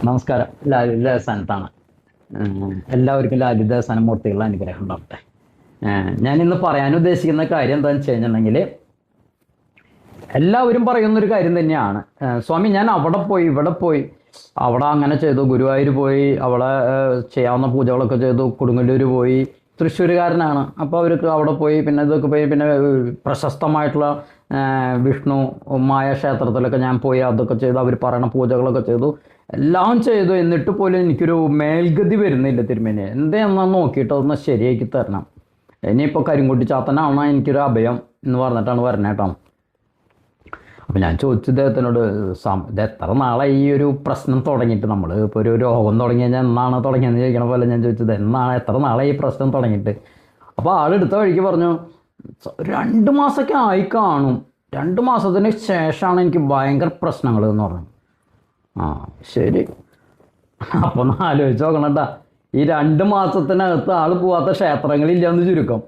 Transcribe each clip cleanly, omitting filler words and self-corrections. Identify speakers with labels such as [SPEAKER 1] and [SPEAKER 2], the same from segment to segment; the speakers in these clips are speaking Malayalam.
[SPEAKER 1] നമസ്കാരം. ലാലിത് ദേവസ്ഥാനത്താണ്. എല്ലാവർക്കും ലാലിത് ദേവസ്ഥാനം മൂർത്തികളുടെ അനുഗ്രഹം ഉണ്ടാവട്ടെ. ഞാൻ ഇന്ന് പറയാൻ ഉദ്ദേശിക്കുന്ന കാര്യം എന്താണെന്ന് വെച്ച് കഴിഞ്ഞിട്ടുണ്ടെങ്കിൽ, എല്ലാവരും പറയുന്നൊരു കാര്യം തന്നെയാണ്. സ്വാമി, ഞാൻ അവിടെ പോയി ഇവിടെ പോയി അവിടെ അങ്ങനെ ചെയ്തു, ഗുരുവായൂർ പോയി അവിടെ ചെയ്യാവുന്ന പൂജകളൊക്കെ ചെയ്തു, കൊടുങ്ങല്ലൂർ പോയി, തൃശ്ശൂരുകാരനാണ്. അപ്പോൾ അവർക്ക് അവിടെ പോയി, പിന്നെ ഇതൊക്കെ പോയി, പിന്നെ പ്രശസ്തമായിട്ടുള്ള വിഷ്ണു മായ ക്ഷേത്രത്തിലൊക്കെ ഞാൻ പോയി അതൊക്കെ ചെയ്തു, അവർ പറയണ പൂജകളൊക്കെ ചെയ്തു, എല്ലാം ചെയ്തു. എന്നിട്ട് പോലും എനിക്കൊരു മേൽഗതി വരുന്നില്ല തിരുമേനി. എന്താണെന്ന് നോക്കിയിട്ട് ഒന്ന് ശരിയാക്കി തരണം. ഇനിയിപ്പോൾ കരിങ്കുട്ടി ചാത്തനാണ് എനിക്കൊരു അഭയം എന്ന് പറഞ്ഞിട്ടാണ് വരണേട്ടോ. അപ്പം ഞാൻ ചോദിച്ചു ഇദ്ദേഹത്തിനോട്, ഇത് എത്ര നാളെ ഈ ഒരു പ്രശ്നം തുടങ്ങിയിട്ട്, നമ്മൾ ഇപ്പോൾ ഒരു രോഗം തുടങ്ങി കഴിഞ്ഞാൽ എന്നാണ് തുടങ്ങിയെന്ന് ചോദിക്കണ പോലെ ഞാൻ ചോദിച്ചത്, എത്ര നാളെ ഈ പ്രശ്നം തുടങ്ങിയിട്ട്. അപ്പോൾ ആളെടുത്ത വഴിക്ക് പറഞ്ഞു, 2 മാസമൊക്കെ ആയി കാണും, 2 മാസത്തിന് ശേഷമാണ് എനിക്ക് ഭയങ്കര പ്രശ്നങ്ങൾ എന്ന് പറഞ്ഞു. ആ ശരി, അപ്പോൾ ഒന്ന് ആലോചിച്ച് നോക്കണം കേട്ടാ. ഈ 2 മാസത്തിനകത്ത് ആൾ പോവാത്ത ക്ഷേത്രങ്ങളില്ലെന്ന് ചുരുക്കം.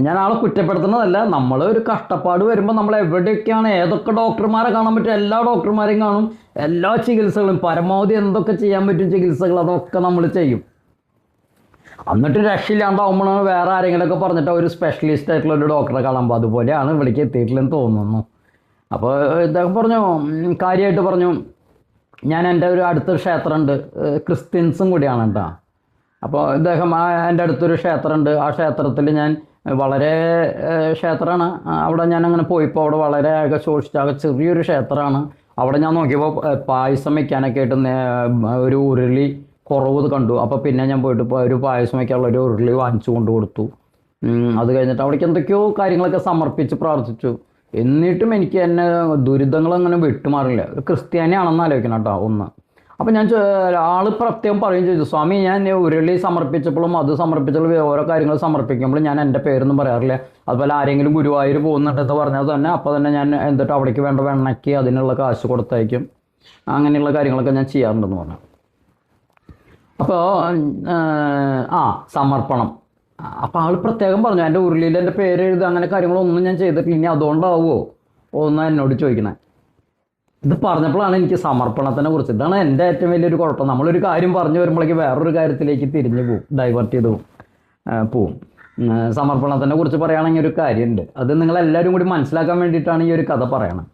[SPEAKER 1] ഞാൻ ആളെ കുറ്റപ്പെടുത്തുന്നതല്ല. നമ്മൾ ഒരു കഷ്ടപ്പാട് വരുമ്പോൾ നമ്മൾ എവിടെയൊക്കെയാണ്, ഏതൊക്കെ ഡോക്ടർമാരെ കാണാൻ പറ്റും എല്ലാ ഡോക്ടർമാരെയും കാണും, എല്ലാ ചികിത്സകളും പരമാവധി എന്തൊക്കെ ചെയ്യാൻ പറ്റും ചികിത്സകൾ അതൊക്കെ നമ്മൾ ചെയ്യും. എന്നിട്ട് രക്ഷയില്ലാണ്ടാവുമ്പോഴാണ് വേറെ ആരെങ്കിലുമൊക്കെ പറഞ്ഞിട്ട് ഒരു സ്പെഷ്യലിസ്റ്റ് ആയിട്ടുള്ള ഒരു ഡോക്ടറെ കാണുമ്പോൾ. അതുപോലെയാണ് ഇവിടേക്ക് എത്തിയിട്ടില്ലെന്ന് തോന്നുന്നു. അപ്പോൾ ഇദ്ദേഹം പറഞ്ഞു, കാര്യമായിട്ട് പറഞ്ഞു, ഞാൻ എൻ്റെ ഒരു അടുത്തൊരു ക്ഷേത്രമുണ്ട്, ക്രിസ്ത്യൻസും കൂടിയാണ് കേട്ടോ. അപ്പോൾ ഇദ്ദേഹം എൻ്റെ അടുത്തൊരു ക്ഷേത്രമുണ്ട്, ആ ക്ഷേത്രത്തിൽ ഞാൻ വളരെ ക്ഷേത്രമാണ്, അവിടെ ഞാൻ അങ്ങനെ പോയിപ്പോൾ അവിടെ വളരെ ആകെ ശോഷിച്ചാകെ ചെറിയൊരു ക്ഷേത്രമാണ്. അവിടെ ഞാൻ നോക്കിയപ്പോൾ പായസം വയ്ക്കാനൊക്കെ ആയിട്ട് ഒരു ഉരുളി കുറവ് കണ്ടു. അപ്പോൾ പിന്നെ ഞാൻ പോയിട്ട് ഒരു പായസം വയ്ക്കാനുള്ള ഒരു ഉരുളി വാങ്ങിച്ചു കൊണ്ട് കൊടുത്തു. അത് കഴിഞ്ഞിട്ട് അവിടേക്ക് എന്തൊക്കെയോ കാര്യങ്ങളൊക്കെ സമർപ്പിച്ച് പ്രാർത്ഥിച്ചു. എന്നിട്ടും എനിക്ക് എന്നെ ദുരിതങ്ങളങ്ങനെ വിട്ടുമാറില്ല. ഒരു ക്രിസ്ത്യാനിയാണെന്ന് ആലോചിക്കണം കേട്ടോ ഒന്ന്. അപ്പം ഞാൻ ആൾ പ്രത്യേകം പറയുകയും ചെയ്തു, സ്വാമി, ഞാൻ ഉരുളി സമർപ്പിച്ചപ്പോഴും അത് സമർപ്പിച്ചപ്പോഴും ഓരോ കാര്യങ്ങൾ സമർപ്പിക്കുമ്പോഴും ഞാൻ എൻ്റെ പേരൊന്നും പറയാറില്ല. അതുപോലെ ആരെങ്കിലും ഗുരുവായൂർ പോകുന്നുണ്ടെന്ന് പറഞ്ഞത് തന്നെ അപ്പോൾ തന്നെ ഞാൻ എന്നിട്ട് അവിടേക്ക് വേണ്ട വെണ്ണയ്ക്ക് അതിനുള്ള കാശ് കൊടുത്തയക്കും, അങ്ങനെയുള്ള കാര്യങ്ങളൊക്കെ ഞാൻ ചെയ്യാറുണ്ടെന്ന് പറഞ്ഞു. അപ്പോൾ സമർപ്പണം. അപ്പോൾ ആൾ പ്രത്യേകം പറഞ്ഞു, എൻ്റെ ഉരുളിയിൽ എൻ്റെ പേര് എഴുതുക അങ്ങനെ കാര്യങ്ങളൊന്നും ഞാൻ ചെയ്തിട്ടില്ല, ഇനി അതുകൊണ്ടാവുമോ ഒന്ന് എന്നോട് ചോദിക്കണേ. ഇത് പറഞ്ഞപ്പോഴാണ് എനിക്ക് സമർപ്പണത്തിനെ കുറിച്ച്, ഇതാണ് എൻ്റെ ഏറ്റവും വലിയൊരു കുഴപ്പം. നമ്മളൊരു കാര്യം പറഞ്ഞു വരുമ്പോഴേക്ക് വേറൊരു കാര്യത്തിലേക്ക് തിരിഞ്ഞു പോവും, ഡൈവേർട്ട് ചെയ്ത് പോവും. സമർപ്പണത്തിനെ കുറിച്ച് പറയുകയാണെങ്കിൽ ഒരു കാര്യമുണ്ട്, അത് നിങ്ങളെല്ലാവരും കൂടി മനസ്സിലാക്കാൻ വേണ്ടിയിട്ടാണ് ഈ ഒരു കഥ പറയണത്.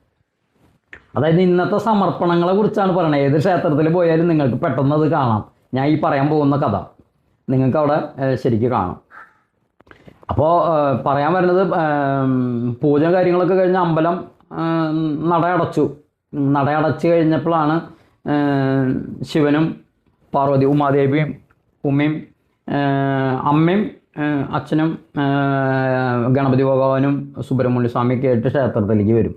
[SPEAKER 1] അതായത് ഇന്നത്തെ സമർപ്പണങ്ങളെ കുറിച്ചാണ് പറയണത്. ഏത് ക്ഷേത്രത്തിൽ പോയാലും നിങ്ങൾക്ക് പെട്ടെന്ന് അത് കാണാം. ഞാൻ ഈ പറയാൻ പോകുന്ന കഥ നിങ്ങൾക്ക് അവിടെ ശരിക്കും കാണാം. അപ്പോൾ പറയാൻ വരുന്നത്, പൂജ കാര്യങ്ങളൊക്കെ കഴിഞ്ഞ് അമ്പലം നടയടച്ച് കഴിഞ്ഞപ്പോഴാണ് ശിവനും പാർവതി, ഉമാദേവിയും ഉമ്മയും അമ്മയും അച്ഛനും ഗണപതി ഭഗവാനും സുബ്രഹ്മണ്യ സ്വാമിയൊക്കെ ആയിട്ട് ക്ഷേത്രത്തിലേക്ക് വരും.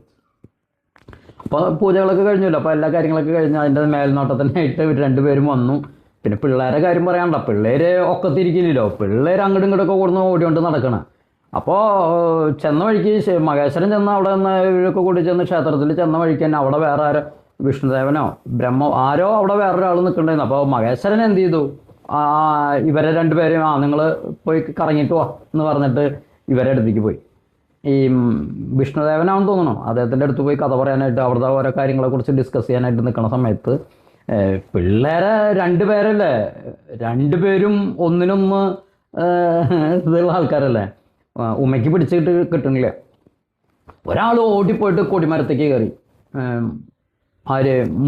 [SPEAKER 1] അപ്പോൾ പൂജകളൊക്കെ കഴിഞ്ഞല്ലോ, അപ്പോൾ എല്ലാ കാര്യങ്ങളൊക്കെ കഴിഞ്ഞ് അതിൻ്റെ മേൽനോട്ടത്തിനായിട്ട് ഇവർ രണ്ടുപേരും വന്നു. പിന്നെ പിള്ളേരെ കാര്യം പറയാനുണ്ടോ, പിള്ളേർ ഒക്കത്തിരിക്കില്ലല്ലോ, പിള്ളേർ അങ്ങോട്ടും ഇങ്ങോട്ടൊക്കെ കൊടുന്ന് ഓടിക്കൊണ്ട് നടക്കണം. അപ്പോൾ ചെന്ന വഴിക്ക് മഹേശ്വരൻ ചെന്ന് അവിടെ നിന്ന് ഇവരൊക്കെ കൂടി ചെന്ന് ക്ഷേത്രത്തിൽ ചെന്ന വഴിക്ക് തന്നെ അവിടെ വേറെ ആരോ വിഷ്ണുദേവനോ ബ്രഹ്മോ ആരോ അവിടെ വേറൊരാൾ നിൽക്കണ്ടായിരുന്നു. അപ്പോൾ മഹേശ്വരൻ എന്ത് ചെയ്തു, ഇവരെ രണ്ടുപേരും നിങ്ങൾ പോയി കറങ്ങിയിട്ട് വാ എന്ന് പറഞ്ഞിട്ട് ഇവരെ അടുത്തേക്ക് പോയി. ഈ വിഷ്ണുദേവനാണെന്ന് തോന്നണോ, അദ്ദേഹത്തിൻ്റെ അടുത്ത് പോയി കഥ പറയാനായിട്ട്, അവിടുത്തെ ഓരോ കാര്യങ്ങളെക്കുറിച്ച് ഡിസ്കസ് ചെയ്യാനായിട്ട് നിൽക്കുന്ന സമയത്ത് പിള്ളേരെ 2 പേരല്ലേ, 2 പേരും ഒന്നിനൊന്ന് ഇതുള്ള ആൾക്കാരല്ലേ, ഉമ്മയ്ക്ക് പിടിച്ചിട്ട് കിട്ടണില്ല. ഒരാൾ ഓടിപ്പോയിട്ട് കൊടിമരത്തേക്ക് കയറി.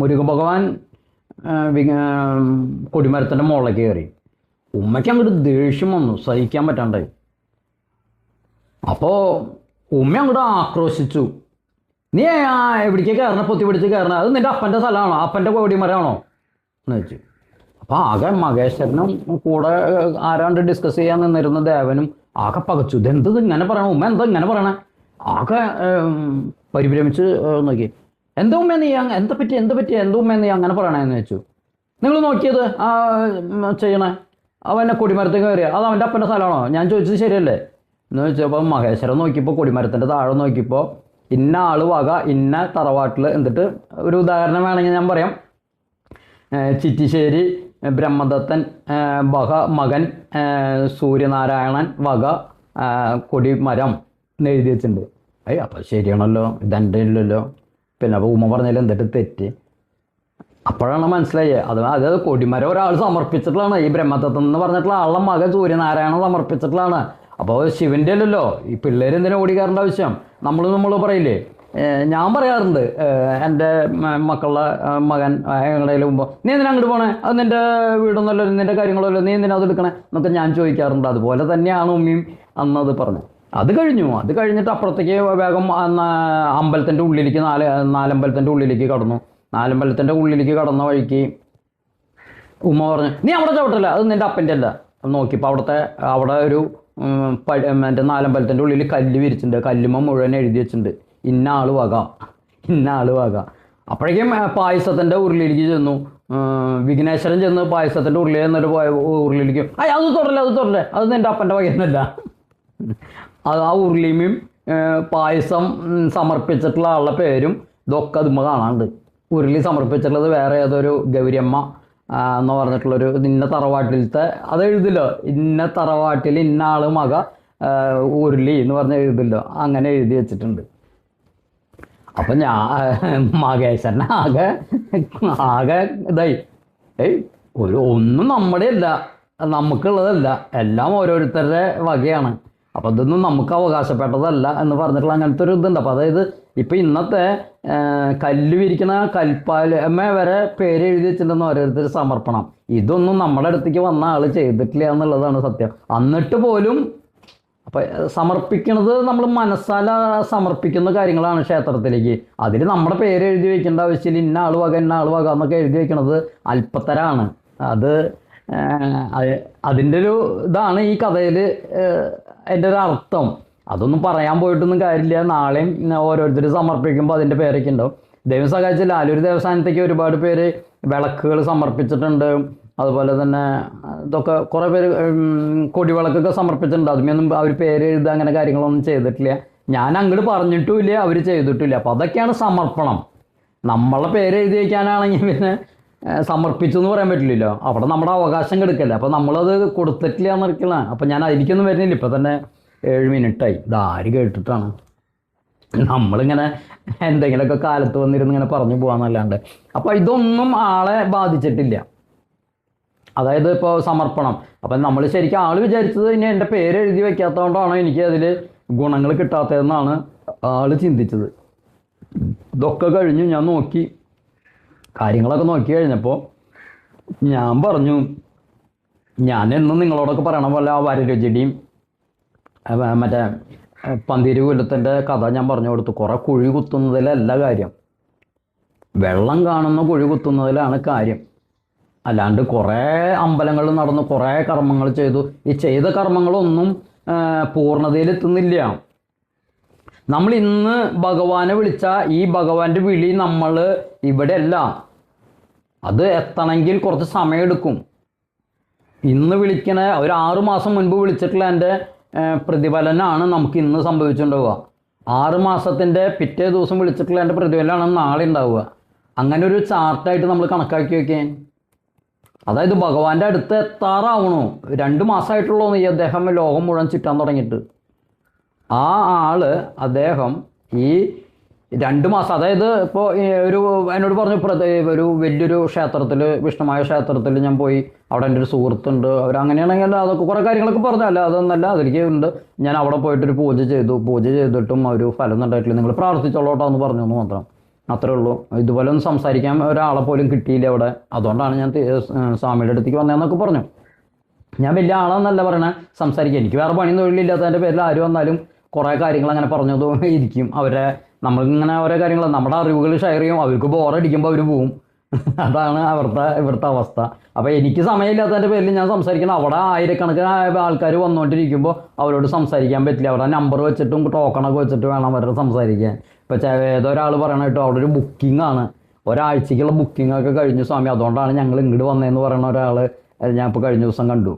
[SPEAKER 1] മുരുക ഭഗവാൻ കൊടിമരത്തിൻ്റെ മുകളിലേക്ക് കയറി. ഉമ്മയ്ക്ക് അങ്ങോട്ട് ദേഷ്യം വന്നു, സഹിക്കാൻ പറ്റാണ്ടായി. അപ്പോൾ ഉമ്മ അങ്ങോട്ട് ആക്രോശിച്ചു, നീ എവിടേക്ക് കയറണ, പൊത്തി പിടിച്ച് കയറണ, അത് നിൻ്റെ അപ്പൻ്റെ സ്ഥലമാണോ, അപ്പൻ്റെ കൊടിമരമാണോ എന്ന് വെച്ചു. അപ്പോൾ ആകെ മഹേശ്വരനും കൂടെ ആരാണ്ട് ഡിസ്കസ് ചെയ്യാൻ നിന്നിരുന്ന ദേവനും ആകെ പകച്ചു, ഇതെന്തത് ഇങ്ങനെ പറയണം, ഉമ്മ എന്താ ഇങ്ങനെ പറയണേ, ആകെ പരിഭ്രമിച്ച് നോക്കി. എന്താ ഉമ്മ നീ എന്താ പറ്റി ഉമ്മ നീ അങ്ങനെ പറയണേന്ന് വെച്ചു. നിങ്ങൾ നോക്കിയത് ചെയ്യണേ, അവനെ കൊടിമരത്തിൽ കയറിയ അത് അവൻ്റെ അപ്പൻ്റെ സ്ഥലമാണോ, ഞാൻ ചോദിച്ചത് ശരിയല്ലേ എന്ന് വെച്ചപ്പോൾ മഹേശ്വരൻ നോക്കിയപ്പോൾ കൊടിമരത്തിൻ്റെ താഴെ നോക്കിയപ്പോൾ ഇന്ന ആൾ വക ഇന്ന തറവാട്ടിൽ, എന്നിട്ട് ഒരു ഉദാഹരണം വേണമെങ്കിൽ ഞാൻ പറയാം, ചിറ്റിശ്ശേരി ബ്രഹ്മദത്തൻ മകൻ സൂര്യനാരായണൻ വക കൊടിമരം എന്ന് എഴുതി വെച്ചിട്ടുണ്ട്. അപ്പോൾ ശരിയാണല്ലോ, ഇതെൻ്റെ ഇല്ലല്ലോ. പിന്നെ അപ്പോൾ ഉമ്മ പറഞ്ഞാൽ എന്തിട്ട് തെറ്റ്. അപ്പോഴാണ് മനസ്സിലായത് അത് കൊടിമരം ഒരാൾ സമർപ്പിച്ചിട്ടുള്ളതാണ്. ഈ ബ്രഹ്മതത്വം എന്ന് പറഞ്ഞിട്ടുള്ള ആളുടെ മകൻ സൂര്യനാരായണൻ സമർപ്പിച്ചിട്ടുള്ളതാണ്. അപ്പോൾ ശിവൻ്റെ അല്ലല്ലോ ഈ പിള്ളേർ എന്തിനാ ഓടിക്കാറേണ്ട ആവശ്യം? നമ്മൾ പറയില്ലേ, ഞാൻ പറയാറുണ്ട് എൻ്റെ മക്കളുടെ മകൻ എങ്ങടേലും പോകുമ്പോൾ നീ എന്തിനാ അങ്ങോട്ട് പോണേ, അത് നിൻ്റെ വീടൊന്നുമല്ലോ, നിൻ്റെ കാര്യങ്ങളല്ലോ, നീ എന്തിനാ അത് എടുക്കണേ എന്നൊക്കെ ഞാൻ ചോദിക്കാറുണ്ട്. അതുപോലെ തന്നെയാണ് ഉമ്മയും അന്നത് പറഞ്ഞത്. അത് കഴിഞ്ഞിട്ട് അപ്പുറത്തേക്ക് വേഗം അമ്പലത്തിൻ്റെ ഉള്ളിലേക്ക് നാലമ്പലത്തിൻ്റെ ഉള്ളിലേക്ക് കടന്നു. നാലമ്പലത്തിൻ്റെ ഉള്ളിലേക്ക് കടന്ന വഴിക്ക് ഉമ്മ പറഞ്ഞു, നീ അവിടെ ചവിട്ടല്ല, അത് നിൻ്റെ അപ്പൻ്റെ അല്ല. നോക്കിയപ്പോൾ അവിടെ ഒരു എൻ്റെ നാലമ്പലത്തിൻ്റെ ഉള്ളിൽ കല്ല് വിരിച്ചിട്ടുണ്ട്. കല്ലുമ്മ മുഴുവൻ എഴുതി വെച്ചിട്ടുണ്ട്, ഇന്ന ആൾ വക. അപ്പോഴേക്കും പായസത്തിൻ്റെ ഉരുളിയിലേക്ക് ചെന്നു. വിഘ്നേശ്വരൻ ചെന്ന് പായസത്തിൻ്റെ ഉരുളിൽ എന്നിട്ട് ഉരുളിയിലേക്ക് അത് തൊടല്ലേ, അത് നിൻ്റെ അപ്പൻ്റെ വകയൊന്നുമല്ല. അത് ആ ഉരുളിയും പായസം സമർപ്പിച്ചിട്ടുള്ള ആളുടെ പേരും ഇതൊക്കെ അതുമ്മ കാണാണ്ട്. ഉരുളി സമർപ്പിച്ചിട്ടുള്ളത് വേറെ ഏതൊരു ഗൗരിയമ്മ എന്ന് പറഞ്ഞിട്ടുള്ളൊരു ഇന്ന തറവാട്ടിലത്തെ അത് എഴുതില്ലോ, ഇന്ന തറവാട്ടിൽ ഇന്ന ആള് മക ഉരുളി എന്ന് പറഞ്ഞ എഴുതില്ലോ, അങ്ങനെ എഴുതി വെച്ചിട്ടുണ്ട്. അപ്പം മകേശൻ ആകെ ഇതായി, ഒന്നും നമ്മുടെ അല്ല, നമുക്കുള്ളതല്ല, എല്ലാം ഓരോരുത്തരുടെ വകയാണ്. അപ്പം ഇതൊന്നും നമുക്ക് അവകാശപ്പെട്ടതല്ല എന്ന് പറഞ്ഞിട്ടുള്ള അങ്ങനത്തെ ഒരു ഇതുണ്ട്. അപ്പം അതായത് ഇപ്പം ഇന്നത്തെ കല്ല് വിരിക്കുന്ന കൽപ്പാലമ്മ വരെ പേര് എഴുതി വെച്ചിട്ടുണ്ടെന്ന് ഓരോരുത്തർ സമർപ്പണം. ഇതൊന്നും നമ്മുടെ അടുത്തേക്ക് വന്ന ആൾ ചെയ്തിട്ടില്ല എന്നുള്ളതാണ് സത്യം. എന്നിട്ട് പോലും അപ്പം സമർപ്പിക്കുന്നത് നമ്മൾ മനസ്സാല സമർപ്പിക്കുന്ന കാര്യങ്ങളാണ് ക്ഷേത്രത്തിലേക്ക്. അതിൽ നമ്മുടെ പേര് എഴുതി വയ്ക്കേണ്ട ആവശ്യമില്ല. ഇന്ന ആൾ വക എന്നൊക്കെ എഴുതി വയ്ക്കുന്നത് അല്പത്തരാണ്. അതിൻ്റെ ഒരു ഇതാണ് ഈ കഥയിൽ എൻ്റെ ഒരു അർത്ഥം. അതൊന്നും പറയാൻ പോയിട്ടൊന്നും കാര്യമില്ല. നാളെയും ഓരോരുത്തർ സമർപ്പിക്കുമ്പോൾ അതിൻ്റെ പേരൊക്കെ ഉണ്ടാവും. ദൈവം സഹായിച്ചില്ല, ആലൂർ ദേവസ്ഥാനത്തേക്ക് ഒരുപാട് പേര് വിളക്കുകൾ സമർപ്പിച്ചിട്ടുണ്ട്. അതുപോലെ തന്നെ ഇതൊക്കെ കുറേ പേര് കൊടിവിളക്കൊക്കെ സമർപ്പിച്ചിട്ടുണ്ട്. അതിനൊന്നും അവർ പേര് എഴുതുക അങ്ങനെ കാര്യങ്ങളൊന്നും ചെയ്തിട്ടില്ല. ഞാൻ അങ്ങോട്ട് പറഞ്ഞിട്ടുമില്ല, അവർ ചെയ്തിട്ടില്ല. അപ്പോൾ അതൊക്കെയാണ് സമർപ്പണം. നമ്മളെ പേര് എഴുതി വയ്ക്കാനാണെങ്കിൽ പിന്നെ സമർപ്പിച്ചു എന്ന് പറയാൻ പറ്റില്ലല്ലോ. അവിടെ നമ്മുടെ അവകാശം കെടുക്കല്ലേ. അപ്പോൾ നമ്മളത് കൊടുത്തിട്ടില്ല എന്നൊക്കെയുള്ള. അപ്പോൾ ഞാൻ അതിലേക്കൊന്നും വരുന്നില്ല. ഇപ്പോൾ തന്നെ 7 മിനിറ്റായി. ഇതാര് കേട്ടിട്ടാണ്? നമ്മളിങ്ങനെ എന്തെങ്കിലുമൊക്കെ കാലത്ത് വന്നിരുന്ന് ഇങ്ങനെ പറഞ്ഞു പോകാമെന്നല്ലാണ്ട്. അപ്പോൾ ഇതൊന്നും ആളെ ബാധിച്ചിട്ടില്ല. അതായത് ഇപ്പോൾ സമർപ്പണം. അപ്പം നമ്മൾ ശരിക്കും ആൾ വിചാരിച്ചത് ഇനി എൻ്റെ പേര് എഴുതി വയ്ക്കാത്തതുകൊണ്ടാണ് എനിക്ക് അതിൽ ഗുണങ്ങൾ കിട്ടാത്തതെന്നാണ് ആൾ ചിന്തിച്ചത്. ഇതൊക്കെ കഴിഞ്ഞു ഞാൻ നോക്കി, കാര്യങ്ങളൊക്കെ നോക്കി കഴിഞ്ഞപ്പോൾ ഞാൻ പറഞ്ഞു, ഞാൻ എന്നും നിങ്ങളോടൊക്കെ പറയണ പോലെ ആ വരരുചിടിയും മറ്റേ പന്തിരി കൊല്ലത്തിൻ്റെ കഥ ഞാൻ പറഞ്ഞു കൊടുത്തു. കുറേ കുഴി കുത്തുന്നതിലല്ല കാര്യം, വെള്ളം കാണുന്ന കുഴി കുത്തുന്നതിലാണ് കാര്യം. അല്ലാണ്ട് കുറേ അമ്പലങ്ങളിൽ നടന്നു, കുറേ കർമ്മങ്ങൾ ചെയ്തു. ഈ ചെയ്ത കർമ്മങ്ങളൊന്നും പൂർണ്ണതയിലെത്തുന്നില്ല. നമ്മൾ ഇന്ന് ഭഗവാനെ വിളിച്ചാൽ ഈ ഭഗവാന്റെ വിളി നമ്മൾ ഇവിടെ അല്ല, അത് എത്തണമെങ്കിൽ കുറച്ച് സമയമെടുക്കും. ഇന്ന് വിളിക്കണ ഒരു 6 മാസം മുൻപ് വിളിച്ചിട്ടുള്ള എൻ്റെ പ്രതിഫലനാണ് നമുക്ക് ഇന്ന് സംഭവിച്ചിട്ടുണ്ടാവുക. 6 മാസത്തിൻ്റെ പിറ്റേ ദിവസം വിളിച്ചിട്ടുള്ള എൻ്റെ പ്രതിഫലനാണ് നാളെ ഉണ്ടാവുക. അങ്ങനെ ഒരു ചാർട്ടായിട്ട് നമ്മൾ കണക്കാക്കി വയ്ക്കാൻ. അതായത് ഭഗവാന്റെ അടുത്ത് എത്താറാവണു. 2 മാസമായിട്ടുള്ളൂ ഈ അദ്ദേഹം ലോകം മുഴുവൻ ചുറ്റാൻ തുടങ്ങിയിട്ട്. ആ അദ്ദേഹം ഈ 2 മാസം, അതായത് ഇപ്പോൾ ഒരു എന്നോട് പറഞ്ഞു ഒരു വലിയൊരു ക്ഷേത്രത്തിൽ, വിഷ്ണുമായ ക്ഷേത്രത്തിൽ ഞാൻ പോയി. അവിടെ എൻ്റെ ഒരു സുഹൃത്തുണ്ട്, അവരങ്ങനെയാണെങ്കിൽ അതൊക്കെ കുറേ കാര്യങ്ങളൊക്കെ പറഞ്ഞു. അല്ല അതൊന്നല്ല, അതിലേക്ക് ഉണ്ട്. ഞാൻ അവിടെ പോയിട്ടൊരു പൂജ ചെയ്തിട്ടും ഒരു ഫലം ഉണ്ടായിട്ടില്ല. നിങ്ങൾ പ്രാർത്ഥിച്ചോളോട്ടോ എന്ന് പറഞ്ഞു എന്ന് മാത്രം, അത്രേ ഉള്ളൂ. ഇതുപോലെ ഒന്നും സംസാരിക്കാൻ ഒരാളെ പോലും കിട്ടിയില്ല അവിടെ. അതുകൊണ്ടാണ് ഞാൻ സ്വാമിയുടെ അടുത്തേക്ക് വന്നതെന്നൊക്കെ പറഞ്ഞു. ഞാൻ വലിയ ആളെന്നല്ല പറയണേ, സംസാരിക്കുക. എനിക്ക് വേറെ പണി തൊഴിലില്ലാത്തതിൻ്റെ പേരിൽ ആര് വന്നാലും കുറേ കാര്യങ്ങൾ അങ്ങനെ പറഞ്ഞതും ഇരിക്കും. നമ്മളിങ്ങനെ ഓരോ കാര്യങ്ങൾ നമ്മുടെ അറിവുകൾ ഷെയർ ചെയ്യും. അവർക്ക് ബോറടിക്കുമ്പോൾ അവർ പോവും. അതാണ് ഇവിടുത്തെ അവസ്ഥ. അപ്പോൾ എനിക്ക് സമയമില്ലാത്തതിൻ്റെ പേരിൽ ഞാൻ സംസാരിക്കണം. അവിടെ ആയിരക്കണക്കിന് ആൾക്കാർ വന്നുകൊണ്ടിരിക്കുമ്പോൾ അവരോട് സംസാരിക്കാൻ പറ്റില്ല. അവരുടെ നമ്പർ വെച്ചിട്ടും ടോക്കണൊക്കെ വെച്ചിട്ട് വേണം അവരോട് സംസാരിക്കാൻ. ഇപ്പോൾ ഏതോ ഒരാൾ പറയണ കേട്ടോ, അവിടെ ഒരു ബുക്കിംഗ് ആണ്, ഒരാഴ്ചക്കുള്ള ബുക്കിംഗ് ഒക്കെ കഴിഞ്ഞു സ്വാമി, അതുകൊണ്ടാണ് ഞങ്ങൾ ഇങ്ങോട്ട് വന്നതെന്ന് പറയുന്ന ഒരാൾ ഞാൻ ഇപ്പോൾ കഴിഞ്ഞ ദിവസം കണ്ടു.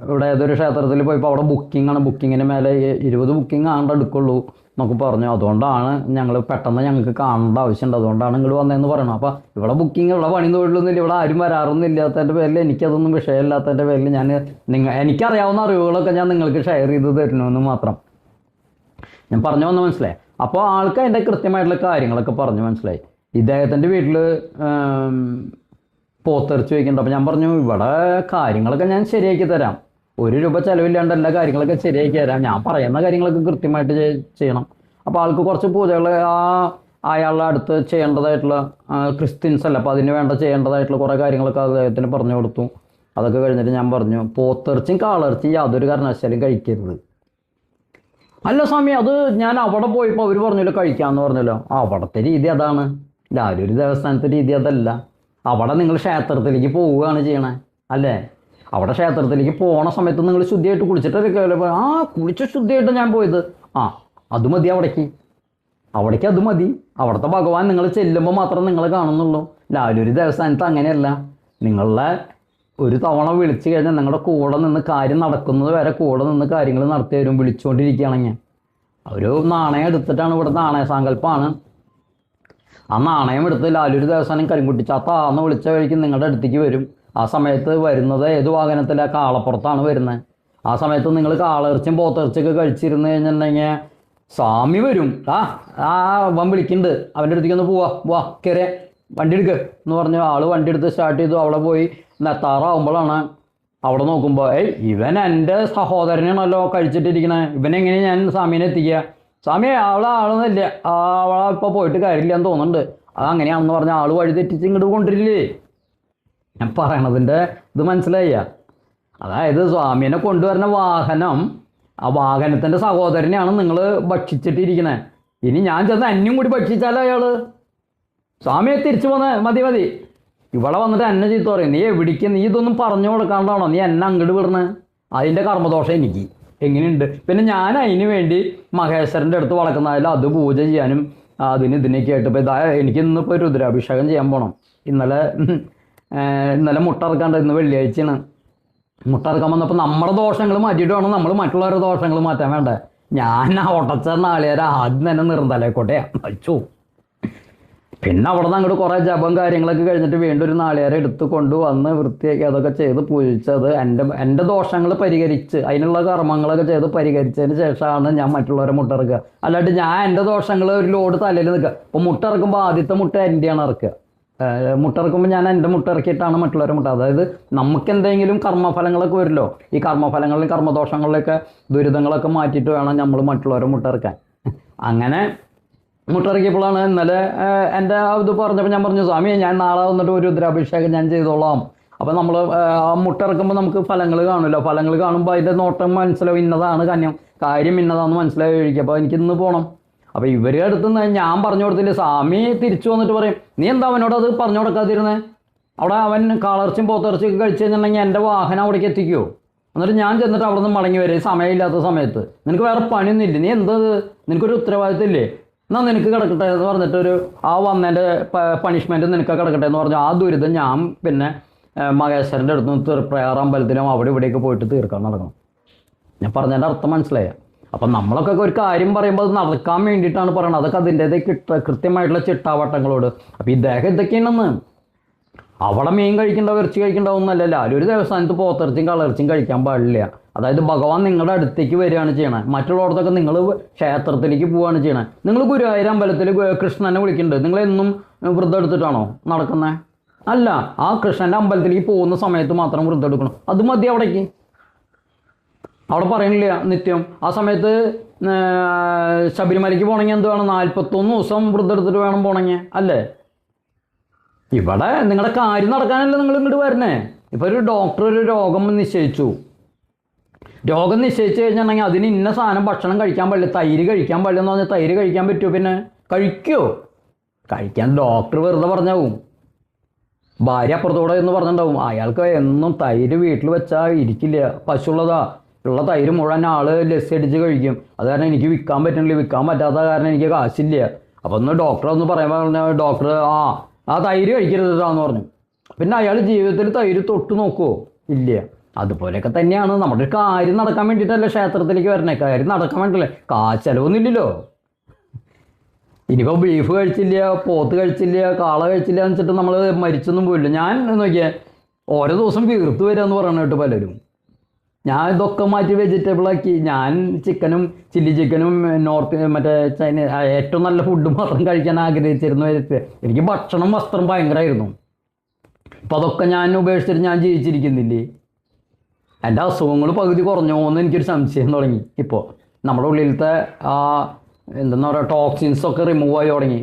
[SPEAKER 1] ഇവിടെ ഏതൊരു ക്ഷേത്രത്തിൽ പോയപ്പോൾ അവിടെ ബുക്കിംഗ് ആണ്, ബുക്കിങ്ങിന് മേലെ 20 ബുക്കിംഗ് ആണ്ട് എടുക്കുള്ളൂ എന്നൊക്കെ പറഞ്ഞു. അതുകൊണ്ടാണ് ഞങ്ങൾ പെട്ടെന്ന് ഞങ്ങൾക്ക് കാണേണ്ട ആവശ്യമുണ്ട്, അതുകൊണ്ടാണ് ഇങ്ങോട്ട് വന്നതെന്ന് പറയണം. അപ്പോൾ ഇവിടെ ബുക്കിംഗ്, ഇവിടെ പണി തൊഴിലൊന്നുമില്ല, ഇവിടെ ആരും വരാറൊന്നും ഇല്ലാത്തതിൻ്റെ പേരിൽ, എനിക്കതൊന്നും വിഷയമില്ലാത്തതിൻ്റെ പേരിൽ എനിക്കറിയാവുന്ന അറിവുകളൊക്കെ ഞാൻ നിങ്ങൾക്ക് ഷെയർ ചെയ്ത് തരണമെന്ന് മാത്രം. ഞാൻ പറഞ്ഞു വന്ന് മനസ്സിലായി. അപ്പോൾ ആൾക്ക് അതിൻ്റെ കൃത്യമായിട്ടുള്ള കാര്യങ്ങളൊക്കെ പറഞ്ഞു മനസ്സിലായി. ഇദ്ദേഹത്തിൻ്റെ വീട്ടിൽ പോത്തിറച്ചി വയ്ക്കുന്നുണ്ട്. അപ്പോൾ ഞാൻ പറഞ്ഞു ഇവിടെ കാര്യങ്ങളൊക്കെ ഞാൻ ശരിയാക്കി തരാം, 1 രൂപ ചിലവില്ലാണ്ട് എല്ലാ കാര്യങ്ങളൊക്കെ ശരിയാക്കി തരാം, ഞാൻ പറയുന്ന കാര്യങ്ങളൊക്കെ കൃത്യമായിട്ട് ചെയ്യണം. അപ്പോൾ ആൾക്ക് കുറച്ച് പൂജകൾ അയാളുടെ അടുത്ത് ചെയ്യേണ്ടതായിട്ടുള്ള ക്രിസ്ത്യൻസ് അല്ല, അപ്പോൾ അതിന് വേണ്ട ചെയ്യേണ്ടതായിട്ടുള്ള കുറേ കാര്യങ്ങളൊക്കെ അദ്ദേഹത്തിന് പറഞ്ഞു കൊടുത്തു. അതൊക്കെ കഴിഞ്ഞിട്ട് ഞാൻ പറഞ്ഞു പോത്തിറച്ചിയും കാളയിറച്ചിയും യാതൊരു കാരണവശാലും കഴിക്കരുത്. അല്ല സ്വാമി, അത് ഞാൻ അവിടെ പോയപ്പോൾ അവർ പറഞ്ഞല്ലോ കഴിക്കാമെന്ന് പറഞ്ഞല്ലോ. അവിടുത്തെ രീതി അതാണ്, ലാലൂർ ദേവസ്ഥാനത്തെ രീതി അതല്ല. അവിടെ നിങ്ങൾ ക്ഷേത്രത്തിലേക്ക് പോവുകയാണ് ചെയ്യണേ അല്ലേ? അവിടെ ക്ഷേത്രത്തിലേക്ക് പോണ സമയത്ത് നിങ്ങൾ ശുദ്ധിയായിട്ട് കുളിച്ചിട്ടൊക്കെ കുളിച്ച് ശുദ്ധിയായിട്ട് ഞാൻ പോയത്. അത് മതി, അവിടേക്ക് അത് മതി. അവിടുത്തെ ഭഗവാൻ നിങ്ങൾ ചെല്ലുമ്പോൾ മാത്രം നിങ്ങൾ കാണുന്നുള്ളൂ. ലാലൂർ ദേവസ്ഥാനത്ത് അങ്ങനെയല്ല. നിങ്ങളെ ഒരു തവണ വിളിച്ചു കഴിഞ്ഞാൽ നിങ്ങളുടെ കൂടെ നിന്ന് കാര്യം നടക്കുന്നത് വരെ കൂടെ നിന്ന് കാര്യങ്ങൾ നടത്തി വരും. വിളിച്ചുകൊണ്ടിരിക്കുകയാണെങ്കിൽ ഒരു നാണയം എടുത്തിട്ടാണ്, ഇവിടെ നാണയ സങ്കല്പമാണ്. ആ നാണയം എടുത്ത് ലാലൂർ ദേവസ്ഥാനം കരിങ്കുട്ടി ചാത്താന്ന് വിളിച്ച വഴിക്ക് നിങ്ങളുടെ അടുത്തേക്ക് വരും. ആ സമയത്ത് വരുന്നത് ഏത് വാഹനത്തിലാണ്? കാളപ്പുറത്താണ് വരുന്നത്. ആ സമയത്ത് നിങ്ങൾ കാളയിറച്ചിയും പോത്തിറച്ചിയൊക്കെ കഴിച്ചിരുന്ന് കഴിഞ്ഞിട്ടുണ്ടെങ്കിൽ സ്വാമി വരും. അവൻ വിളിക്കുന്നുണ്ട്, അവൻ്റെ അടുത്തേക്ക് ഒന്ന് പോവാ കയറിയ വണ്ടി എടുക്കുക എന്ന് പറഞ്ഞു. ആൾ വണ്ടി എടുത്ത് സ്റ്റാർട്ട് ചെയ്തു. അവിടെ പോയി നെത്താറാവുമ്പോഴാണ് അവിടെ നോക്കുമ്പോൾ ഇവൻ എൻ്റെ സഹോദരനാണല്ലോ കഴിച്ചിട്ടിരിക്കണേ, ഇവനെങ്ങനെയാണ് ഞാൻ സ്വാമീനെ എത്തിക്കുക? സ്വാമി ആളൊന്നുമില്ല, അവളെ ഇപ്പോൾ പോയിട്ട് കാര്യമില്ല എന്ന് തോന്നുന്നുണ്ട്. അങ്ങനെയാണെന്ന് പറഞ്ഞാൽ ആൾ വഴി തെറ്റിച്ച് ഇങ്ങോട്ട് കൊണ്ടിരില്ലേ? ഞാൻ പറയണതിൻ്റെ ഇത് മനസ്സിലായ? അതായത് സ്വാമീനെ കൊണ്ടുവരുന്ന വാഹനം, ആ വാഹനത്തിൻ്റെ സഹോദരനെയാണ് നിങ്ങൾ ഭക്ഷിച്ചിട്ടിരിക്കണേ. ഇനി ഞാൻ ചെന്ന് അന്യം കൂടി ഭക്ഷിച്ചാലോ അയാൾ? സ്വാമിയെ തിരിച്ചു പോന്നേ മതി. ഇവിടെ വന്നിട്ട് എന്നെ ചീത്ത പറയും, നീ എവിടേക്ക്, നീ ഇതൊന്നും പറഞ്ഞു കൊടുക്കാണ്ടാണോ നീ എന്നെ അങ്ങോട്ട് വിടണേ? അതിൻ്റെ കർമ്മദോഷം എനിക്ക് എങ്ങനെയുണ്ട്? പിന്നെ ഞാൻ അതിന് വേണ്ടി മഹേശ്വരൻ്റെ അടുത്ത് വളക്കുന്നതിൽ അത് പൂജ ചെയ്യാനും ഇതിനൊക്കെ ആയിട്ട് ഇപ്പോൾ എനിക്ക് ഇന്നിപ്പോൾ രുദ്രാഭിഷേകം ചെയ്യാൻ പോകണം. ഇന്നലെ മുട്ട ഇറക്കാണ്ട്, ഇന്ന് വെള്ളിയാഴ്ചയാണ്. മുട്ട ഇറക്കാൻ വന്നപ്പോൾ നമ്മുടെ ദോഷങ്ങൾ മാറ്റിയിട്ട് വേണം നമ്മൾ മറ്റുള്ളവരുടെ ദോഷങ്ങൾ മാറ്റാൻ വേണ്ടേ? ഞാൻ ഒട്ടച്ചേർന്ന ആളിയാരെ ആദ്യം തന്നെ നിർന്തലേക്കോട്ടെയാണ് അയച്ചു. പിന്നെ അവിടെ നിന്ന് അങ്ങോട്ട് കുറേ ജപം കാര്യങ്ങളൊക്കെ കഴിഞ്ഞിട്ട് വീണ്ടും ഒരു നാളികേരം എടുത്ത് കൊണ്ടുവന്ന് വൃത്തിയാക്കി അതൊക്കെ ചെയ്ത് പൂജിച്ചത് എൻ്റെ ദോഷങ്ങൾ പരിഹരിച്ച് അതിനുള്ള കർമ്മങ്ങളൊക്കെ ചെയ്ത് പരിഹരിച്ചതിന് ശേഷമാണ് ഞാൻ മറ്റുള്ളവരെ മുട്ട ഇറക്കുക. അല്ലാണ്ട് ഞാൻ എൻ്റെ ദോഷങ്ങൾ ഒരു ലോഡ് തലയിൽ നിൽക്കുക. അപ്പോൾ മുട്ട ഇറക്കുമ്പോൾ ആദ്യത്തെ മുട്ട എൻ്റെയാണ് ഇറക്കുക. മുട്ട ഇറക്കുമ്പോൾ ഞാൻ എൻ്റെ മുട്ട ഇറക്കിയിട്ടാണ് മറ്റുള്ളവരെ മുട്ട. അതായത് നമുക്ക് എന്തെങ്കിലും കർമ്മഫലങ്ങളൊക്കെ വരുമല്ലോ, ഈ കർമ്മഫലങ്ങളിലും കർമ്മദോഷങ്ങളിലൊക്കെ ദുരിതങ്ങളൊക്കെ മാറ്റിയിട്ട് വേണം നമ്മൾ മറ്റുള്ളവരെ മുട്ട ഇറക്കാൻ. അങ്ങനെ മുട്ടിറക്കിയപ്പോഴാണ് ഇന്നലെ എൻ്റെ ഇത് പറഞ്ഞപ്പോൾ ഞാൻ പറഞ്ഞു, സ്വാമി ഞാൻ നാളെ വന്നിട്ട് ഒരു രുദ്രാഭിഷേകം ഞാൻ ചെയ്തോളാം. അപ്പോൾ നമ്മൾ മുട്ടിറക്കുമ്പോൾ നമുക്ക് ഫലങ്ങൾ കാണില്ല. ഫലങ്ങൾ കാണുമ്പോൾ അതിൻ്റെ നോട്ടം മനസ്സിലാവും, ഇന്നതാണ് കാര്യം ഇന്നതാണെന്ന് മനസ്സിലായി കഴിക്കുക. അപ്പോൾ എനിക്കിന്ന് പോകണം. അപ്പോൾ ഇവരുടെ അടുത്ത് ഞാൻ പറഞ്ഞു കൊടുത്തില്ല. സ്വാമി തിരിച്ചു വന്നിട്ട് പറയും, നീ എന്താ അവനോട് അത് പറഞ്ഞു കൊടുക്കാതിരുന്നേ? അവിടെ അവൻ കാളർച്ചയും പോത്തിറച്ചിയൊക്കെ കഴിച്ചു കഴിഞ്ഞിട്ടുണ്ടെങ്കിൽ എൻ്റെ വാഹനം അവിടേക്ക് എത്തിക്കുമോ? എന്നിട്ട് ഞാൻ ചെന്നിട്ട് അവിടെ നിന്ന് മടങ്ങി വരും സമയമില്ലാത്ത സമയത്ത്. നിനക്ക് വേറെ പണിയൊന്നുമില്ല, നീ നിനക്കൊരു ഉത്തരവാദിത്തം ഇല്ലേ? എന്നാൽ നിനക്ക് കിടക്കട്ടെ എന്ന് പറഞ്ഞിട്ടൊരു വന്നതിൻ്റെ പണിഷ്മെൻറ്റ് നിനക്ക് കിടക്കട്ടെ എന്ന് പറഞ്ഞു. ആ ദുരിതം ഞാൻ പിന്നെ മഹേശ്വരൻ്റെ അടുത്ത് തൃപ്രയാർ അമ്പലത്തിലും അവിടെ ഇവിടെയൊക്കെ പോയിട്ട് തീർക്കാൻ നടക്കണം. ഞാൻ പറഞ്ഞതിൻ്റെ അർത്ഥം മനസ്സിലായ? അപ്പം നമ്മളൊക്കെ ഒരു കാര്യം പറയുമ്പോൾ അത് നടക്കാൻ വേണ്ടിയിട്ടാണ് പറയണത്. അതൊക്കെ അതിൻ്റേത് കൃത്യമായിട്ടുള്ള ചിട്ടാവട്ടങ്ങളോട്. അപ്പോൾ ഇദ്ദേഹം ഇതൊക്കെയാണെന്ന് അവിടെ മീൻ കഴിക്കേണ്ട ഇറച്ചി കഴിക്കേണ്ട ഒന്നല്ലല്ലോ. ഒരു ദേവസ്ഥാനത്ത് പോത്തിറച്ചിയും കളയിറച്ചിയും കഴിക്കാൻ പാടില്ല. അതായത് ഭഗവാൻ നിങ്ങളുടെ അടുത്തേക്ക് വരികയാണ് ചെയ്യണത്. മറ്റുള്ളവർക്കൊക്കെ നിങ്ങൾ ക്ഷേത്രത്തിലേക്ക് പോവുകയാണ് ചെയ്യണത്. നിങ്ങൾ ഗുരുവായൂർ അമ്പലത്തിൽ കൃഷ്ണനെ വിളിക്കുന്നുണ്ട്, നിങ്ങളെന്നും വ്രതം എടുത്തിട്ടാണോ നടക്കുന്നത്? അല്ല, ആ കൃഷ്ണൻ്റെ അമ്പലത്തിലേക്ക് പോകുന്ന സമയത്ത് മാത്രം വ്രതം എടുക്കണം. അത് മതി. അവിടെ പറയണില്ല നിത്യം. ആ സമയത്ത് ശബരിമലയ്ക്ക് പോകണമെങ്കിൽ എന്ത് വേണം? 41 ദിവസം വ്രതം എടുത്തിട്ട് വേണം പോകണമെങ്കിൽ, അല്ലേ? ഇവിടെ നിങ്ങളുടെ കാര്യം നടക്കാനല്ലേ നിങ്ങൾ ഇങ്ങോട്ട് വരണേ. ഇപ്പോൾ ഒരു ഡോക്ടർ ഒരു രോഗം നിശ്ചയിച്ചു കഴിഞ്ഞിട്ടുണ്ടെങ്കിൽ അതിന് ഇന്ന സാധനം ഭക്ഷണം കഴിക്കാൻ പാടില്ല, തൈര് കഴിക്കാൻ പാടില്ല എന്ന് പറഞ്ഞാൽ തൈര് കഴിക്കാൻ പറ്റുമോ? പിന്നെ കഴിക്കുമോ? കഴിക്കാൻ ഡോക്ടർ വെറുതെ പറഞ്ഞാവും. ഭാര്യ അപ്പുറത്തോടെ എന്ന് പറഞ്ഞിട്ടുണ്ടാവും, അയാൾക്ക് എന്നും തൈര് വീട്ടിൽ വെച്ചാൽ ഇരിക്കില്ല, പശുള്ളതാ, ഉള്ള തൈര് മുഴുവൻ ലസ്സി അടിച്ച് കഴിക്കും. അത് കാരണം എനിക്ക് വിൽക്കാൻ പറ്റുന്നില്ല, വിൽക്കാൻ പറ്റാത്ത കാരണം എനിക്ക് കാശില്ല. അപ്പോൾ ഒന്ന് ഡോക്ടറെ ഒന്ന് പറയാൻ പറഞ്ഞാൽ ഡോക്ടർ ആ തൈര് കഴിക്കരുതാന്ന് പറഞ്ഞു. പിന്നെ അയാൾ ജീവിതത്തിൽ തൈര് തൊട്ട് നോക്കുമോ? ഇല്ല. അതുപോലെയൊക്കെ തന്നെയാണ് നമ്മുടെ കാര്യം നടക്കാൻ വേണ്ടിയിട്ടല്ലേ ക്ഷേത്രത്തിലേക്ക് വരണേ. കാര്യം നടക്കാൻ വേണ്ടിയില്ലേ, ചെലവൊന്നുമില്ലല്ലോ. ഇനിയിപ്പോൾ ബീഫ് കഴിച്ചില്ല, പോത്ത് കഴിച്ചില്ല, കാള കഴിച്ചില്ല എന്ന് വെച്ചിട്ട് നമ്മൾ മരിച്ചൊന്നും പോയില്ല. ഞാൻ നോക്കിയാൽ ഓരോ ദിവസം വീർത്ത് വരിക എന്ന് പറയണ കേട്ട് പലരും. ഞാൻ ഇതൊക്കെ മാറ്റി വെജിറ്റബിളാക്കി. ഞാൻ ചിക്കനും ചില്ലി ചിക്കനും മറ്റേ ചൈന ഏറ്റവും നല്ല ഫുഡ് മാത്രം കഴിക്കാൻ ആഗ്രഹിച്ചിരുന്നു. എനിക്ക് ഭക്ഷണം വസ്ത്രം ഭയങ്കരമായിരുന്നു. അപ്പം അതൊക്കെ ഞാൻ ഉപേക്ഷിച്ചിട്ട് ഞാൻ ജീവിച്ചിരിക്കുന്നില്ലേ? എൻ്റെ അസുഖങ്ങൾ പകുതി കുറഞ്ഞോ എന്ന് എനിക്കൊരു സംശയം തുടങ്ങി. ഇപ്പോൾ നമ്മുടെ ഉള്ളിലത്തെ ആ എന്തെന്ന് പറയുക ടോക്സിൻസൊക്കെ റിമൂവ് ആയി തുടങ്ങി.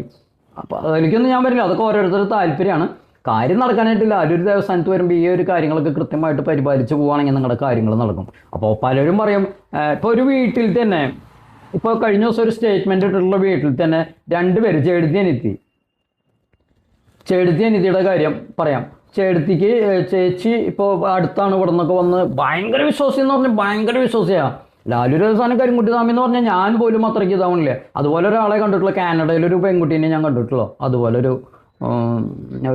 [SPEAKER 1] അപ്പോൾ അതിലേക്കൊന്നും ഞാൻ വരില്ല. അതൊക്കെ ഓരോരുത്തരുടെ താല്പര്യമാണ്. കാര്യം നടക്കാനായിട്ടില്ല. ഒരു ദേവസ്ഥാനത്ത് വരുമ്പോൾ ഈ ഒരു കാര്യങ്ങളൊക്കെ കൃത്യമായിട്ട് പരിപാലിച്ച് പോവുകയാണെങ്കിൽ നിങ്ങളുടെ കാര്യങ്ങൾ നടക്കും. അപ്പോൾ പലരും പറയും, ഇപ്പോൾ ഒരു വീട്ടിൽ തന്നെ ഇപ്പോൾ കഴിഞ്ഞ ദിവസം ഒരു സ്റ്റേറ്റ്മെൻറ്റ് ഇട്ടിട്ടുള്ള വീട്ടിൽ തന്നെ 2 പേര് ചേടുത്തി അനിതിയുടെ കാര്യം പറയാം. ചേടുത്തിക്ക് ചേച്ചി ഇപ്പോൾ അടുത്താണ് ഇവിടെ നിന്നൊക്കെ വന്ന് ഭയങ്കര വിശ്വാസി എന്ന് പറഞ്ഞാൽ ഭയങ്കര വിശ്വാസിയാണ്. ലാലു ദേവസ്ഥാനം കരിങ്കുട്ടിസ്വാമി എന്ന് പറഞ്ഞാൽ ഞാൻ പോലും അത്രയ്ക്ക് ഇതാവണില്ലേ. അതുപോലെ ഒരാളെ കണ്ടിട്ടുള്ളൂ, കാനഡയിലൊരു പെൺകുട്ടീനെ ഞാൻ കണ്ടിട്ടുള്ളൂ. അതുപോലെ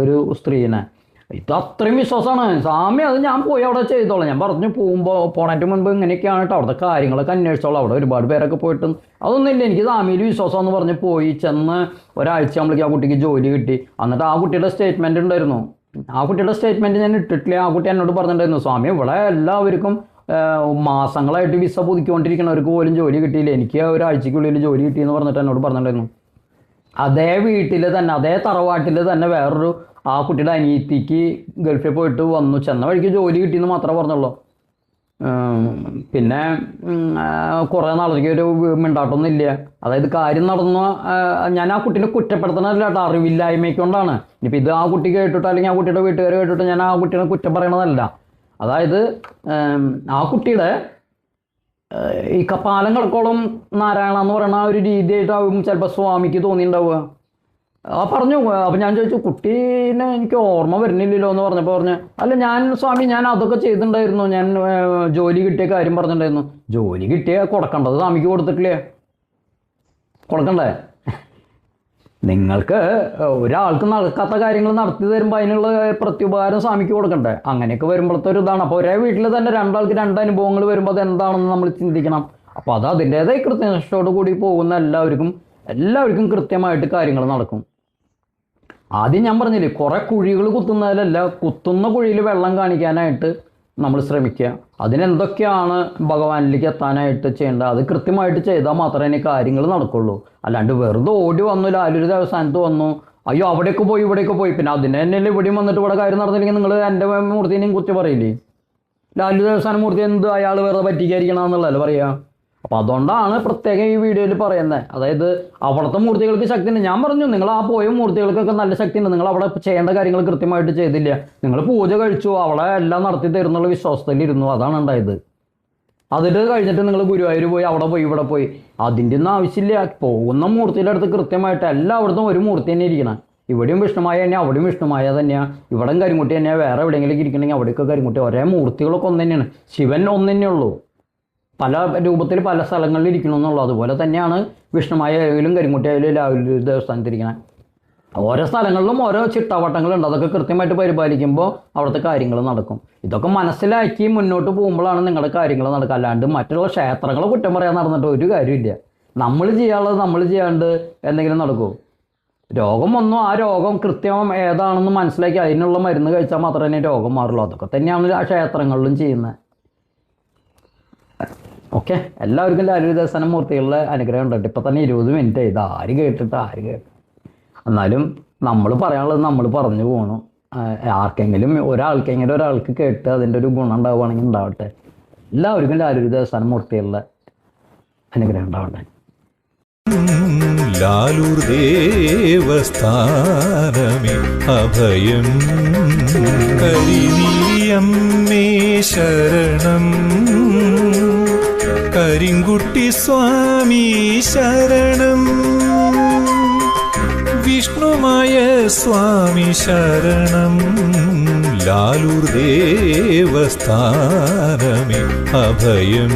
[SPEAKER 1] ഒരു സ്ത്രീനെ. ഇത് അത്രയും വിശ്വാസമാണ് സ്വാമി. അത് ഞാൻ പോയി അവിടെ ചെയ്തോളാം. ഞാൻ പറഞ്ഞു പോണേറ്റ് മുൻപ് ഇങ്ങനെയൊക്കെയാണ് കേട്ടോ, അവിടുത്തെ കാര്യങ്ങളൊക്കെ അന്വേഷിച്ചോളാം. അവിടെ ഒരുപാട് പേരൊക്കെ പോയിട്ട് അതൊന്നുമില്ല, എനിക്ക് സ്വാമിയിൽ വിശ്വാസം എന്ന് പറഞ്ഞ് പോയി ചെന്ന് ഒരാഴ്ച ആകുമ്പോഴേക്കും ആ കുട്ടിക്ക് ജോലി കിട്ടി. എന്നിട്ട് ആ കുട്ടിയുടെ സ്റ്റേറ്റ്മെൻറ്റ് ഉണ്ടായിരുന്നു. ആ കുട്ടിയുടെ സ്റ്റേറ്റ്മെൻറ്റ് ഞാൻ ഇട്ടിട്ടില്ല. ആ കുട്ടി എന്നോട് പറഞ്ഞിട്ടുണ്ടായിരുന്നു, സ്വാമി ഇവിടെ എല്ലാവർക്കും മാസങ്ങളായിട്ട് വിസ പുതുക്കിക്കൊണ്ടിരിക്കുന്നവർക്ക് പോലും ജോലി കിട്ടിയില്ല, എനിക്ക് ഒരാഴ്ചയ്ക്കുള്ളിൽ ജോലി കിട്ടിയെന്ന് പറഞ്ഞിട്ട് എന്നോട് പറഞ്ഞിട്ടുണ്ടായിരുന്നു. അതേ വീട്ടിൽ തന്നെ, അതേ തറവാട്ടിൽ തന്നെ വേറൊരു ആ കുട്ടിയുടെ അനിയത്തിക്ക് ഗൾഫിൽ പോയിട്ട് വന്നു, ചെന്ന വഴിക്ക് ജോലി കിട്ടിയെന്ന് മാത്രമേ പറഞ്ഞുള്ളൂ. പിന്നെ കുറേ നാളേക്ക് ഒരു മിണ്ടാട്ടൊന്നും ഇല്ല. അതായത് കാര്യം നടന്ന ഞാൻ ആ കുട്ടീനെ കുറ്റപ്പെടുത്തണമല്ല കേട്ടോ, അറിവില്ലായ്മയ്ക്കൊണ്ടാണ്. ഇനിയിപ്പോൾ ഇത് ആ കുട്ടി കേട്ടിട്ടോ അല്ലെങ്കിൽ ആ കുട്ടിയുടെ വീട്ടുകാർ കേട്ടിട്ടോ ഞാൻ ആ കുട്ടീനെ കുറ്റം പറയണതല്ല. അതായത് ആ കുട്ടിയുടെ ഈ കപ്പാലം കിടക്കോളം നാരായണ എന്ന് പറയുന്ന ആ ഒരു രീതിയായിട്ടാവും ചിലപ്പോൾ സ്വാമിക്ക് തോന്നിയിട്ടുണ്ടാവുക. പറഞ്ഞു. അപ്പം ഞാൻ ചോദിച്ചു, കുട്ടീനെ എനിക്ക് ഓർമ്മ വരുന്നില്ലല്ലോ എന്ന് പറഞ്ഞപ്പോൾ പറഞ്ഞു, അല്ല സ്വാമി ഞാൻ അതൊക്കെ ചെയ്തിട്ടുണ്ടായിരുന്നു, ഞാൻ ജോലി കിട്ടിയ കാര്യം പറഞ്ഞിട്ടുണ്ടായിരുന്നു. ജോലി കിട്ടിയ കൊടുക്കേണ്ടത് സ്വാമിക്ക് കൊടുത്തിട്ടില്ലേ? കൊടുക്കണ്ടേ? നിങ്ങൾക്ക് ഒരാൾക്ക് നടക്കാത്ത കാര്യങ്ങൾ നടത്തി തരുമ്പോൾ അതിനുള്ള പ്രത്യുപകാരം സ്വാമിക്ക് കൊടുക്കണ്ടേ? അങ്ങനെയൊക്കെ വരുമ്പോഴത്തെ ഒരു ഇതാണ്. അപ്പോൾ ഒരേ വീട്ടിൽ തന്നെ 2 ആൾക്ക് 2 അനുഭവങ്ങൾ വരുമ്പോൾ അത് എന്താണെന്ന് നമ്മൾ ചിന്തിക്കണം. അപ്പോൾ അത് അതിൻ്റേതായ കൃത്യനിഷ്ഠയോട് കൂടി പോകുന്ന എല്ലാവർക്കും കൃത്യമായിട്ട് കാര്യങ്ങൾ നടക്കും. ആദ്യം ഞാൻ പറഞ്ഞില്ലേ, കുറേ കുഴികൾ കുത്തുന്നതിലല്ല, കുത്തുന്ന കുഴിയിൽ വെള്ളം കാണിക്കാനായിട്ട് നമ്മൾ ശ്രമിക്കുക. അതിനെന്തൊക്കെയാണ് ഭഗവാനിലേക്ക് എത്താനായിട്ട് ചെയ്യേണ്ടത് അത് കൃത്യമായിട്ട് ചെയ്താൽ മാത്രമേ കാര്യങ്ങൾ നടക്കുള്ളൂ. അല്ലാണ്ട് വെറുതെ ഓടി വന്നു, ലാലൊരു ദേവസ്ഥാനത്ത് വന്നു, അയ്യോ അവിടെയൊക്കെ പോയി ഇവിടെയൊക്കെ പോയി, പിന്നെ അതിനെ തന്നെ ഇവിടെയും വന്നിട്ട് ഇവിടെ കാര്യം നടന്നില്ലെങ്കിൽ നിങ്ങൾ എൻ്റെ മൂർത്തിനെയും കുറിച്ച് പറയില്ലേ? ലാലു ദേവസ്ഥാന മൂർത്തി എന്ത് അയാൾ വെറുതെ പറ്റിക്കാതിരിക്കണമെന്നുള്ളതല്ലേ പറയുക. അപ്പോൾ അതുകൊണ്ടാണ് പ്രത്യേകം ഈ വീഡിയോയിൽ പറയുന്നത്. അതായത് അവിടുത്തെ മൂർത്തികൾക്ക് ശക്തി ഉണ്ട്. ഞാൻ പറഞ്ഞു, നിങ്ങൾ ആ പോയ മൂർത്തികൾക്കൊക്കെ നല്ല ശക്തി ഉണ്ട്, നിങ്ങൾ അവിടെ ചെയ്യേണ്ട കാര്യങ്ങൾ കൃത്യമായിട്ട് ചെയ്തില്ല, നിങ്ങൾ പൂജ കഴിച്ചു, അവിടെ എല്ലാം നടത്തി തരുന്നുള്ള വിശ്വാസത്തിലിരുന്നു, അതാണ് ഉണ്ടായത്. അതിൽ കഴിഞ്ഞിട്ട് നിങ്ങൾ ഗുരുവായൂർ പോയി, അവിടെ പോയി ഇവിടെ പോയി, അതിൻ്റെ ഒന്നും ആവശ്യമില്ല. പോകുന്ന മൂർത്തിയുടെ അടുത്ത് കൃത്യമായിട്ട് എല്ലായിടത്തും ഒരു മൂർത്തി തന്നെ ഇരിക്കണം. ഇവിടെയും വിഷ്ണുമായ തന്നെയാണ്, അവിടെയും വിഷ്ണുമായ തന്നെയാണ്, ഇവിടെയും കരിങ്കുട്ടി തന്നെയാണ്, വേറെ എവിടെയെങ്കിലും ഇരിക്കണമെങ്കിൽ അവിടെയൊക്കെ കരിങ്കുട്ടി. ഒരേ മൂർത്തികളൊക്കെ ഒന്ന് തന്നെയാണ്. ശിവൻ ഒന്ന് തന്നെ ഉള്ളൂ, പല രൂപത്തിൽ പല സ്ഥലങ്ങളിൽ ഇരിക്കണമെന്നുള്ളൂ. അതുപോലെ തന്നെയാണ് വിഷ്ണുമായ ആയാലും കരിങ്കുട്ടി ആയാലും ലാലു ദേവസ്ഥാനത്തിരിക്കണം. ഓരോ സ്ഥലങ്ങളിലും ഓരോ ചിട്ടവട്ടങ്ങളുണ്ട്. അതൊക്കെ കൃത്യമായിട്ട് പരിപാലിക്കുമ്പോൾ അവിടുത്തെ കാര്യങ്ങൾ നടക്കും. ഇതൊക്കെ മനസ്സിലാക്കി മുന്നോട്ട് പോകുമ്പോഴാണ് നിങ്ങളുടെ കാര്യങ്ങൾ നടക്കുക. അല്ലാണ്ട് മറ്റുള്ള ക്ഷേത്രങ്ങളെ കുറ്റം പറയാൻ നടന്നിട്ട് ഒരു കാര്യമില്ല. നമ്മൾ ചെയ്യാനുള്ളത് നമ്മൾ ചെയ്യാണ്ട് എന്തെങ്കിലും നടക്കുമോ? രോഗം വന്നു, ആ രോഗം കൃത്യം ഏതാണെന്ന് മനസ്സിലാക്കി അതിനുള്ള മരുന്ന് കഴിച്ചാൽ മാത്രമേ രോഗം മാറുള്ളൂ. അതൊക്കെ തന്നെയാണ് ആ ക്ഷേത്രങ്ങളിലും ചെയ്യുന്നത്. ഓക്കെ, എല്ലാവർക്കും ലാലു ദേവസ്ഥാനം മൂർത്തികളുടെ അനുഗ്രഹം ഉണ്ട്. ഇപ്പം തന്നെ 20 മിനിറ്റ് ഇത് ആര് കേട്ട്. എന്നാലും നമ്മൾ പറയാനുള്ളത് നമ്മൾ പറഞ്ഞു പോകണം. ഒരാൾക്ക് കേട്ട് അതിൻ്റെ ഒരു ഗുണം ഉണ്ടാവുകയാണെങ്കിൽ ഉണ്ടാവട്ടെ. എല്ലാവർക്കും ലാലു ദേവസ്ഥാനം മൂർത്തികളുടെ അനുഗ്രഹം ഉണ്ടാവട്ടെ. ലാലൂർ ദേവസ്ഥാനമേ അഭയം കരിനീയമ്മേ ശരണം, കരിങ്കുട്ടി സ്വാമി ശരണം, വിഷ്ണുമായ സ്വാമി ശരണം, ലാലൂർ ദേവസ്ഥാനമേ അഭയം.